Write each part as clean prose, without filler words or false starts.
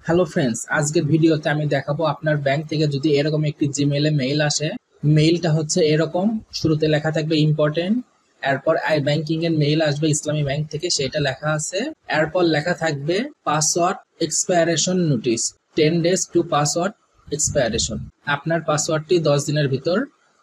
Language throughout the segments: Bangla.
হ্যালো ফ্রেন্ডস, আজকের ভিডিওতে আমি দেখাবো আপনার ব্যাংক থেকে যদি এরকম একটি জিমেইলে মেইল আসে। মেইলটা হচ্ছে এরকম, শুরুতে লেখা থাকবে ইম্পর্টেন্ট, এরপর আই ব্যাংকিং এর মেইল আসবে ইসলামী ব্যাংক থেকে, সেটা লেখা আছে। এরপর লেখা থাকবে password expiration notice, 10 days to password expiration. আপনার পাসওয়ার্ডটি 10 দিনের ভিতর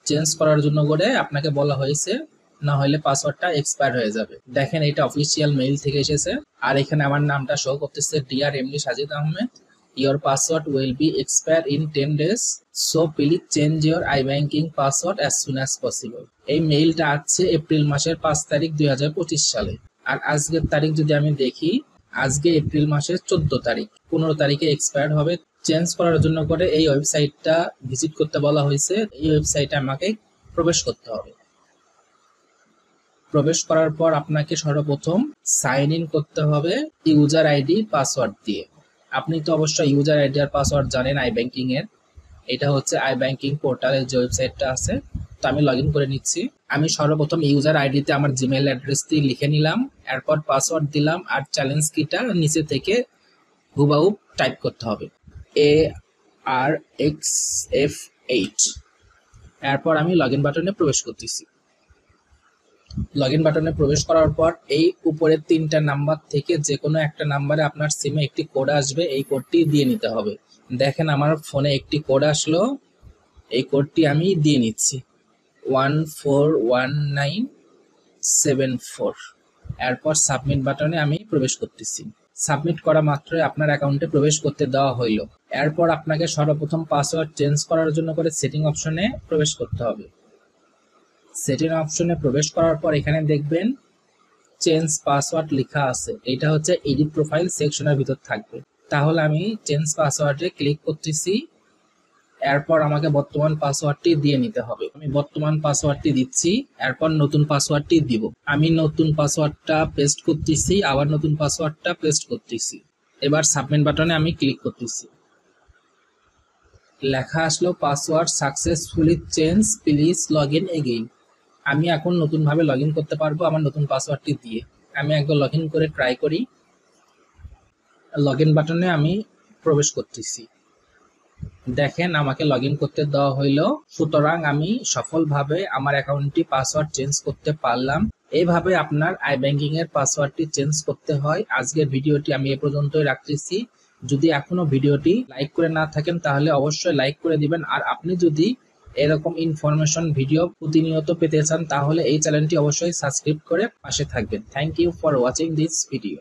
চেঞ্জ করার জন্য করে আপনাকে বলা হয়েছে, না হলে পাসওয়ার্ডটা এক্সপায়ার হয়ে যাবে। দেখেন, এটা অফিসিয়াল মেইল থেকে এসেছে। আর এখানে আমার নামটা শো করতেছে, dear MD Sajid Ahmed, your password will be expire in 10 days, so please change your iBanking password as soon as possible। এই মেইলটা আসছে এপ্রিল মাসের 5 তারিখ 2025 সালে। আর আজকের তারিখ যদি আমি দেখি, আজকে এপ্রিল মাসের 14 তারিখ, 15 তারিখে এক্সপায়ার হবে। চেঞ্জ করার জন্য করে এই ওয়েবসাইটটা ভিজিট করতে বলা হয়েছে। এই ওয়েবসাইটে আমাকে প্রবেশ করতে হবে। প্রবেশ করার পর আপনাকে সর্বপ্রথম সাইন ইন করতে হবে ইউজার আইডি পাসওয়ার্ড দিয়ে। আপনি তো অবশ্যই ইউজার আইডি আর পাসওয়ার্ড জানেন আই ব্যাংকিং এর। এটা হচ্ছে আই ব্যাংকিং পোর্টালের যে ওয়েবসাইটটা আছে। তো আমি লগ ইন করে নিচ্ছি। আমি সর্বপ্রথম ইউজার আইডিতে আমার জিমেইল অ্যাড্রেসটি লিখে নিলাম, এরপর পাসওয়ার্ড দিলাম, আর চ্যালেঞ্জ কিটা নিচে থেকে হুবাহু টাইপ করতে হবে, ARXF8। এরপর আমি লগ ইন বাটনে প্রবেশ করতেছি। লগ ইন বাটনে প্রবেশ করার পর এই উপরের 3টা নাম্বার থেকে যে কোনো একটা নাম্বারে আপনার সিমে একটি কোড আসবে, এই কোডটি দিয়ে নিতে হবে। দেখেন, আমার ফোনে একটি কোড আসলো, এই কোডটি আমি দিয়ে নিচ্ছি, 141974। এরপর সাবমিট বাটনে আমি প্রবেশ করতেছি। সাবমিট করা মাত্রই আপনার অ্যাকাউন্টে প্রবেশ করতে দেওয়া হইল। এরপর আপনাকে সর্বপ্রথম পাসওয়ার্ড চেঞ্জ করার জন্য করে সেটিং অপশনে প্রবেশ করতে হবে। সেটিং অপশনে প্রবেশ করার পর এখানে দেখবেন চেঞ্জ পাসওয়ার্ড লেখা আছে, এটা হচ্ছে এডিট প্রোফাইল সেকশনের ভিতর থাকবে। তাহলে আমি চেঞ্জ পাসওয়ার্ডে ক্লিক করতেছি। এরপর আমাকে বর্তমান পাসওয়ার্ডটি দিয়ে নিতে হবে। আমি বর্তমান পাসওয়ার্ডটি দিচ্ছি, এরপর নতুন পাসওয়ার্ডটি দিব। আমি নতুন পাসওয়ার্ডটা পেস্ট করতেছি, আবার নতুন পাসওয়ার্ডটা পেস্ট করতেছি। এবার সাবমিট বাটনে আমি ক্লিক করতেছি। লেখা আসলো password successfully change, please log in again. আমি এখন নতুনভাবে লগ ইন করতে পারবো আমার নতুন পাসওয়ার্ডটি দিয়ে। আমি একবার লগ ইন করে ট্রাই করি। লগ ইন বাটনে আমি প্রবেশ করতেছি। দেখেন, আমাকে লগ ইন করতে দেওয়া হইল। সুতরাং আমি সফলভাবে আমার অ্যাকাউন্টটি পাসওয়ার্ড চেঞ্জ করতে পারলাম। এইভাবে আপনার আই ব্যাংকিং এর পাসওয়ার্ডটি চেঞ্জ করতে হয়। আজকের ভিডিওটি আমি এ পর্যন্তই রাখতেছি। যদি এখনো ভিডিওটি লাইক করে না থাকেন তাহলে অবশ্যই লাইক করে দিবেন। আর আপনি যদি এরকম ইনফরমেশন ভিডিও প্রতিনিয়ত পেতে চান তাহলে এই চ্যানেলটি অবশ্যই সাবস্ক্রাইব করে পাশে থাকবেন। Thank you for watching this video.